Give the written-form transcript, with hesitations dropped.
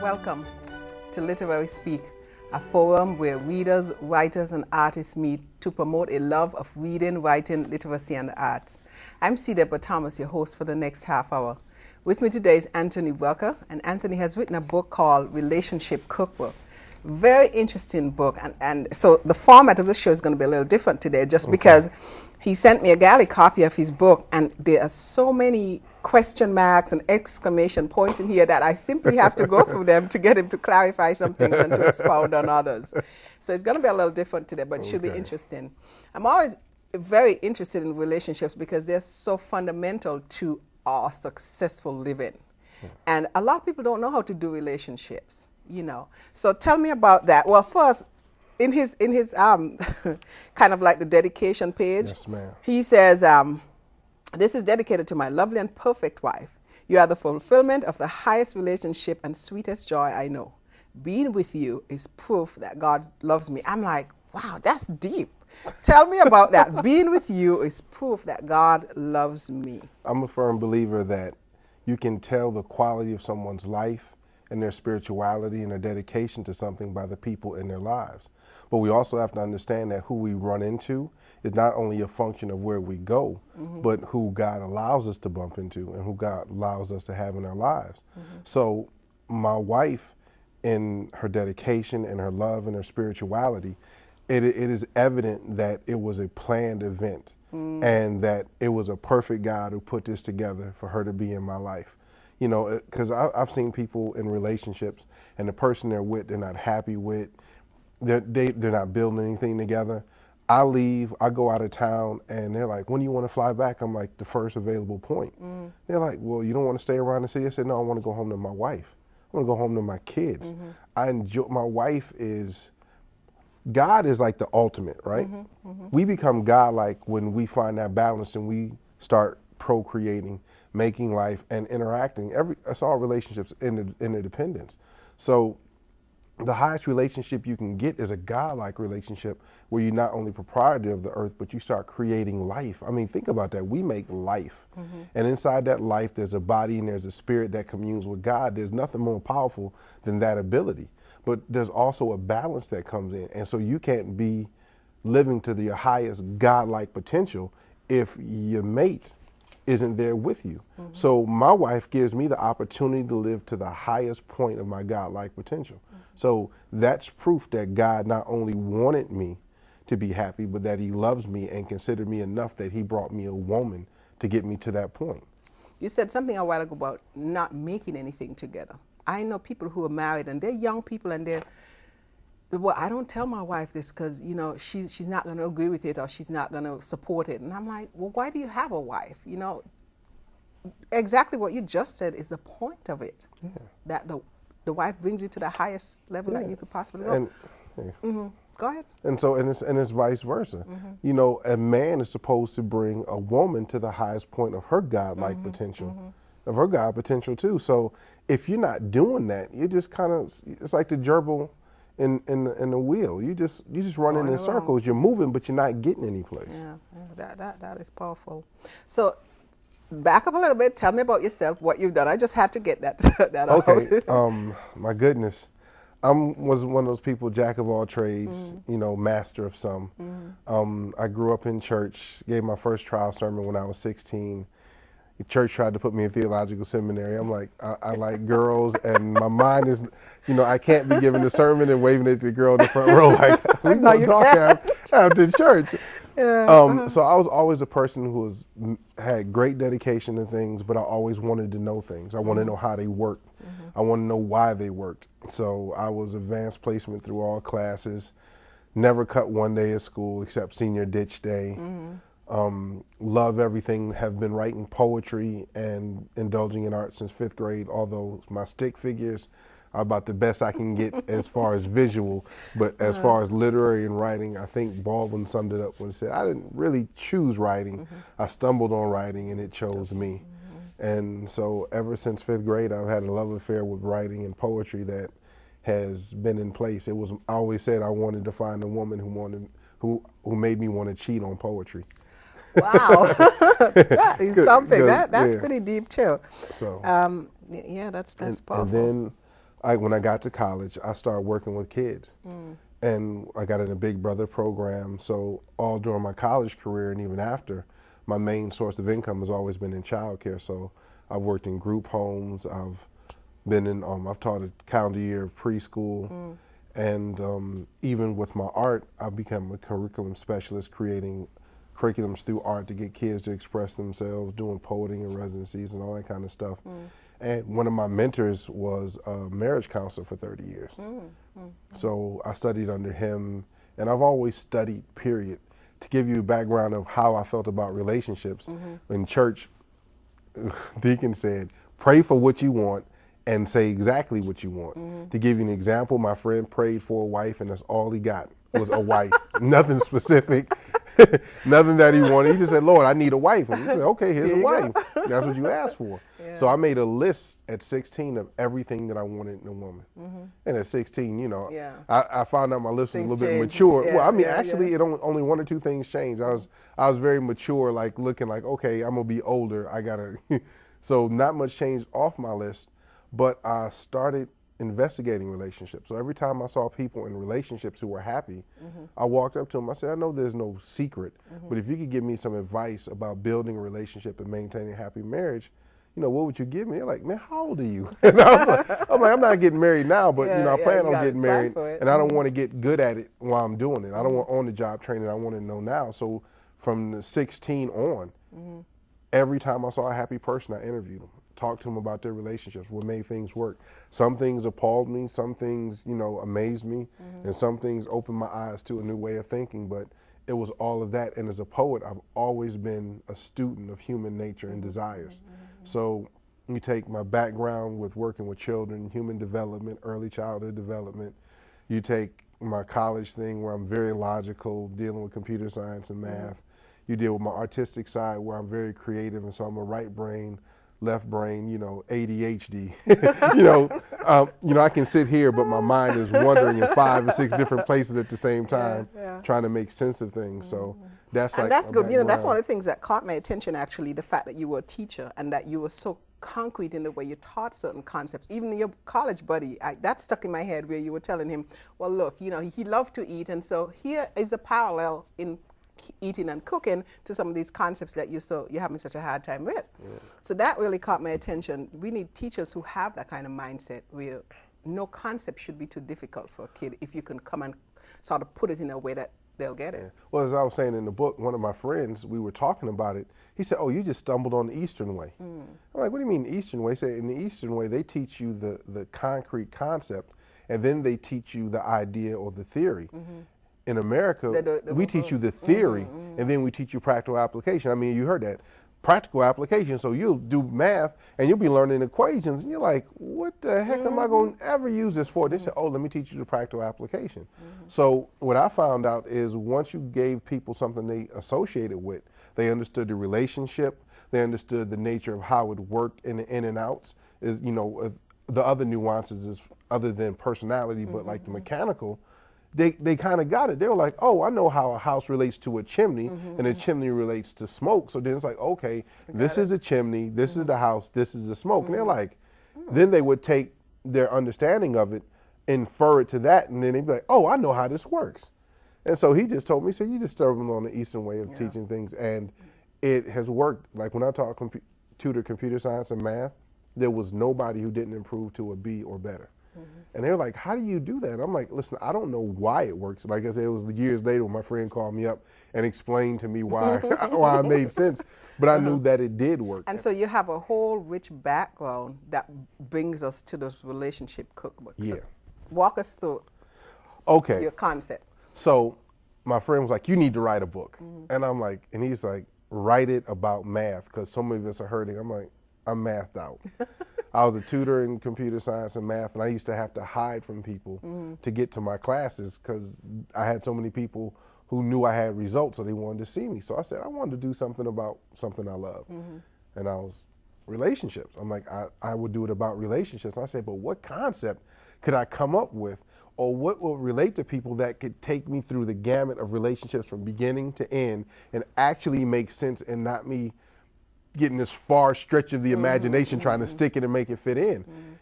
Welcome to Literary Speak, a forum where readers, writers, and artists meet to promote a love of reading, writing, literacy, and the arts. I'm C. Deborah Thomas, your host for the next half hour. With me today is Anthony Welker, and Anthony has written a book called Relationship Cookbook. Very interesting book, and so the format of the show is going to be a little different today, just because he sent me a galley copy of his book, and there are so many question marks and exclamation points in here that I simply have to go through them to get him to clarify some things and to expound on others. So it's going to be a little different today, but it should be interesting. I'm always very interested in relationships because they're so fundamental to our successful living. And a lot of people don't know how to do relationships, you know. So tell me about that. Well, first, in his kind of like the dedication page, yes, ma'am, he says, this is dedicated to my lovely and perfect wife. You are the fulfillment of the highest relationship and sweetest joy I know. Being with you is proof that God loves me. I'm like, wow, that's deep. Tell me about that. Being with you is proof that God loves me. I'm a firm believer that you can tell the quality of someone's life and their spirituality and their dedication to something by the people in their lives. But we also have to understand that who we run into is not only a function of where we go, but who God allows us to bump into and who God allows us to have in our lives. So my wife, in her dedication and her love and her spirituality, it is evident that it was a planned event and that it was a perfect God who put this together for her to be in my life. You know, because I've seen people in relationships and the person they're with, they're not happy with, they're not building anything together. I leave, I go out of town, and they're like, when do you want to fly back? I'm like, the first available point. They're like, well, you don't want to stay around the city? I said, no, I want to go home to my wife. I want to go home to my kids. I enjoy, my wife is, God is like the ultimate, right? We become God-like when we find that balance and we start procreating, making life, and interacting. It's all relationships, interdependence. So the highest relationship you can get is a God-like relationship where you're not only proprietor of the earth, but you start creating life. I mean, think about that. We make life. And inside that life, there's a body and there's a spirit that communes with God. There's nothing more powerful than that ability. But there's also a balance that comes in. And so you can't be living to your highest God-like potential if your mate isn't there with you. So my wife gives me the opportunity to live to the highest point of my God-like potential. So that's proof that God not only wanted me to be happy, but that he loves me and considered me enough that he brought me a woman to get me to that point. You said something a while ago about not making anything together. I know people who are married and they're young people and they're, well, I don't tell my wife this because, you know, she's not going to agree with it or she's not going to support it. And I'm like, well, why do you have a wife? You know, exactly what you just said is the point of it. That the wife brings you to the highest level that you could possibly go. And, Go ahead. And so, and it's vice versa. You know, a man is supposed to bring a woman to the highest point of her God-like potential, of her God potential too. So if you're not doing that, you just kind of, it's like the gerbil in the wheel. You just running in circles. You're moving, but you're not getting any place. Yeah, that is powerful. So back up a little bit. Tell me about yourself, what you've done. I just had to get that out. My goodness. I was one of those people, jack of all trades, you know, master of some. I grew up in church, gave my first trial sermon when I was 16. The church tried to put me in theological seminary. I'm like, I like girls, and my mind is, you know, I can't be giving the sermon and waving it to the girl in the front row like, we gonna talk after church. So I was always a person who had great dedication to things, but I always wanted to know things. I wanted to know how they worked. I want to know why they worked. So I was advanced placement through all classes, never cut one day at school except senior ditch day. Love everything, have been writing poetry and indulging in art since 5th grade, although my stick figures are about the best I can get as far as visual. But as far as literary and writing, I think Baldwin summed it up when he said, I didn't really choose writing. I stumbled on writing and it chose me. And so ever since 5th grade, I've had a love affair with writing and poetry that has been in place. I always said I wanted to find a woman who made me want to cheat on poetry. Wow, that is something. That's pretty deep too. So yeah, that's powerful. And then when I got to college, I started working with kids. And I got in a Big Brother program. So all during my college career and even after, my main source of income has always been in childcare. So I've worked in group homes. I've been in, I've taught a calendar year of preschool. And even with my art, I've become a curriculum specialist, creating curriculums through art to get kids to express themselves, doing poetry and residencies and all that kind of stuff. And one of my mentors was a marriage counselor for 30 years. So I studied under him, and I've always studied, period. To give you a background of how I felt about relationships, in church, Deacon said, pray for what you want and say exactly what you want. To give you an example, my friend prayed for a wife, and that's all he got was a wife. Nothing specific. Nothing that he wanted. He just said, Lord, I need a wife. And he said, okay, here's a wife. That's what you asked for. So I made a list at 16 of everything that I wanted in a woman. And at 16, you know, I found out my list was a little bit mature. Well, I mean, actually, it only one or two things changed. I was very mature, like looking like, okay, I'm going to be older. I got to. So not much changed off my list, but I started investigating relationships. So every time I saw people in relationships who were happy, I walked up to them. I said, I know there's no secret, but if you could give me some advice about building a relationship and maintaining a happy marriage, you know, what would you give me? They're like, man, how old are you? And I'm like, I'm not getting married now, but you know, I plan on getting married, and I don't want to get good at it while I'm doing it. I don't want on the job training. I want to know now. So from the 16 on, every time I saw a happy person, I interviewed them. Talk to them about their relationships, what made things work. Some things appalled me, some things, you know, amazed me, and some things opened my eyes to a new way of thinking, but it was all of that. And as a poet, I've always been a student of human nature and desires. So you take my background with working with children, human development, early childhood development. You take my college thing where I'm very logical, dealing with computer science and math. You deal with my artistic side where I'm very creative, and so I'm a right brain, left brain, you know, ADHD. you know, I can sit here, but my mind is wandering in 5 or 6 different places at the same time, trying to make sense of things. So that's and like that's good. You know, that's one of the things that caught my attention, actually, the fact that you were a teacher and that you were so concrete in the way you taught certain concepts. Even your college buddy, that stuck in my head, where you were telling him, well, look, you know, he loved to eat, and so here is a parallel in eating and cooking to some of these concepts that you're having such a hard time with. So that really caught my attention. We need teachers who have that kind of mindset, where no concept should be too difficult for a kid if you can come and sort of put it in a way that they'll get it. Well, as I was saying in the book, one of my friends, we were talking about it. He said, oh, you just stumbled on the Eastern way. I'm like, what do you mean the Eastern way? He said, in the Eastern way, they teach you the concrete concept, and then they teach you the idea or the theory. In America, we teach you the theory, and then we teach you practical application. I mean, you heard that. Practical application, so you'll do math, and you'll be learning equations, and you're like, what the heck am I going to ever use this for? They said, oh, let me teach you the practical application. So what I found out is once you gave people something they associated with, they understood the relationship, they understood the nature of how it worked in the in and outs, is, you know, the other nuances is other than personality, but like the mechanical, they kind of got it. They were like, oh, I know how a house relates to a chimney, and a chimney relates to smoke. So then it's like, okay, this is a chimney, this is the house, this is the smoke. And they're like, then they would take their understanding of it, infer it to that, and then they'd be like, oh, I know how this works. And so he just told me, so you just stumbled on the Eastern way of teaching things, and it has worked. Like when I taught tutor computer science and math, there was nobody who didn't improve to a B or better. And they were like, how do you do that? I'm like, listen, I don't know why it works. Like I said, it was years later when my friend called me up and explained to me why, why it made sense. But I knew that it did work. And so you have a whole rich background that brings us to this relationship cookbook. So walk us through your concept. So my friend was like, you need to write a book. And I'm like, and he's like, write it about math, because so many of us are hurting. I'm like, I'm mathed out. I was a tutor in computer science and math, and I used to have to hide from people to get to my classes because I had so many people who knew I had results, so they wanted to see me. So I said, I wanted to do something about something I love. And I was relationships. I'm like, I would do it about relationships. And I said, but what concept could I come up with, or what will relate to people that could take me through the gamut of relationships from beginning to end and actually make sense, and not me getting this far stretch of the imagination trying to stick it and make it fit in.